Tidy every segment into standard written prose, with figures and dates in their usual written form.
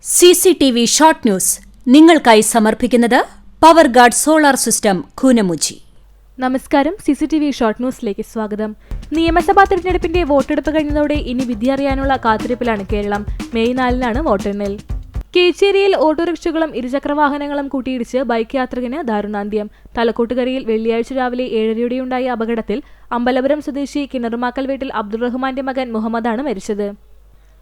CCTV short news നിങ്ങൾക്കായി സമർപ്പിക്കുന്നത് power guard solar system Koonamuchi. നമസ്കാരം. CCTV ഷോർട്ട് ന്യൂസിലേക്ക് സ്വാഗതം. നിയമസഭാ തെരഞ്ഞെടുപ്പിന്റെ വോട്ടെടുപ്പ് കഴിഞ്ഞതോടെ ഇനി വിധി അറിയാനുള്ള കാത്തിരിപ്പിലാണ് കേരളം. മെയ് 4-നാണ് വോട്ടെണ്ണൽ. കേച്ചേരിയിൽ ഓട്ടോറിക്ഷകളും ഇരുചക്രവാഹനങ്ങളും കൂട്ടിയിടിച്ച് ബൈക്ക് യാത്രികന് ദാരുണാന്ത്യം. തലക്കോട്ടുകരയിൽ വെള്ളിയാഴ്ച രാവിലെ 7:30-യോടെയുണ്ടായ അപകടത്തിൽ അമ്പലപുരം സ്വദേശി കിണറുമാക്കൽ വീട്ടിൽ അബ്ദുൾ റഹ്മാന്റെ മകൻ മുഹമ്മദാണ് മരിച്ചത്.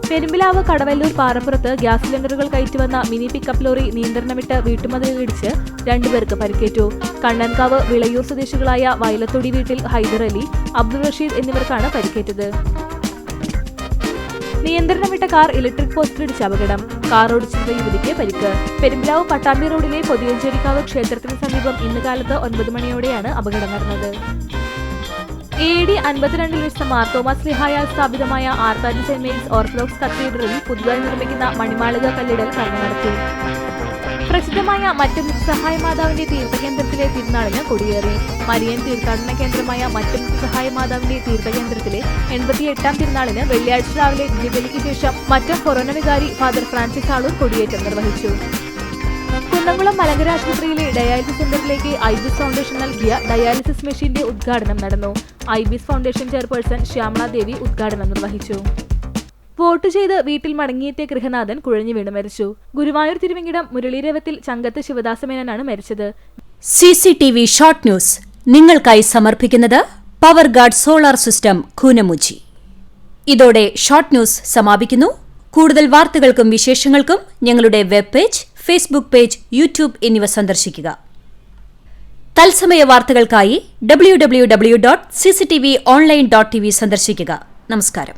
പെരുമ്പിലാവ് കടവല്ലൂർ പാറപ്പുറത്ത് ഗ്യാസ് സിലിണ്ടറുകൾ കയറ്റിവന്ന മിനി പിക്കപ്പ് ലോറി നിയന്ത്രണമിട്ട് വീട്ടുമതിലിടിച്ച് 2 പേർക്ക് പരിക്കേറ്റു. കണ്ണൻകാവ് വിളയൂർ സ്വദേശികളായ വയലത്തൊടി വീട്ടിൽ ഹൈദർ അലി, അബ്ദുൾ റഷീദ് എന്നിവർക്കാണ് പരിക്കേറ്റത്. നിയന്ത്രണം വിട്ട കാർ ഇലക്ട്രിക് പോസ്റ്റിലിടിച്ച് അപകടം. കാർ ഓടിച്ചിരുന്ന യുവതിക്ക് പരിക്ക്. പെരുമ്പിലാവ് പട്ടാമ്പി റോഡിലെ പൊതിയഞ്ചേരിക്കാവ് ക്ഷേത്രത്തിന് സമീപം ഇന്ന് കാലത്ത് 9 മണിയോടെയാണ് അപകടം നടന്നത്. AD 52 മാർ തോമസ് ശ്ലീഹായാൽ സ്ഥാപിതമായ ആർത്താരി സെന്റ് മേരീസ് ഓർത്തഡോക്സ് കത്തീഡ്രലിൽ പുതുതായി നിർമ്മിക്കുന്ന മണിമാളിക കല്ലിടൽ കർമ്മം നടത്തി. പ്രസിദ്ധമായ മറ്റം സഹായ മാതാവിന്റെ തീർത്ഥകേന്ദ്രത്തിലെ തിരുനാളിന് കൊടിയേറി. മരിയൻ തീർത്ഥാടന കേന്ദ്രമായ മറ്റം സഹായ മാതാവിന്റെ തീർത്ഥകേന്ദ്രത്തിലെ 88-ാം തിരുനാളിന് വെള്ളിയാഴ്ച രാവിലെ ദിവ്യബലിക്ക് ശേഷം മറ്റം കൊറോണ വികാരി ഫാദർ ഫ്രാൻസിസ് ആളൂർ കൊടിയേറ്റം നിർവഹിച്ചു. കുന്നംകുളം മലങ്കര ആശുപത്രിയിലെ ഡയാലിസിസ് സെന്ററിലേക്ക് ഐബിസ് ഫൗണ്ടേഷൻ നൽകിയ ഡയാലിസിസ് മെഷീന്റെ ഉദ്ഘാടനം നടന്നു. ഐബിസ് ഫൗണ്ടേഷൻ ചെയർപേഴ്സൺ ശ്യാമള ദേവി ഉദ്ഘാടനം നിർവഹിച്ചു. വോട്ട് ചെയ്ത് വീട്ടിൽ മടങ്ങിയെത്തിയ ഗൃഹനാഥൻ കുഴഞ്ഞു വീണ് മരിച്ചു. ഗുരുവായൂർ തിരുവെങ്കിടം മുരളീരവത്തിൽ ചങ്കത്ത് ശിവദാസമേനോനാണ് മരിച്ചത്. CCTV ഷോർട്ട് ന്യൂസ് നിങ്ങൾക്കായി സമർപ്പിക്കുന്നത് power guard solar system Koonamuchi. ഇതോടെ ഷോർട്ട് ന്യൂസ് സമാപിക്കുന്നു. കൂടുതൽ വാർത്തകൾക്കും വിശേഷങ്ങൾക്കും ഞങ്ങളുടെ web page, Facebook page, YouTube എന്നിവ സന്ദർശിക്കുക. തത്സമയ വാർത്തകൾക്കായി www.cctv online.tv സന്ദർശിക്കുക. നമസ്കാരം.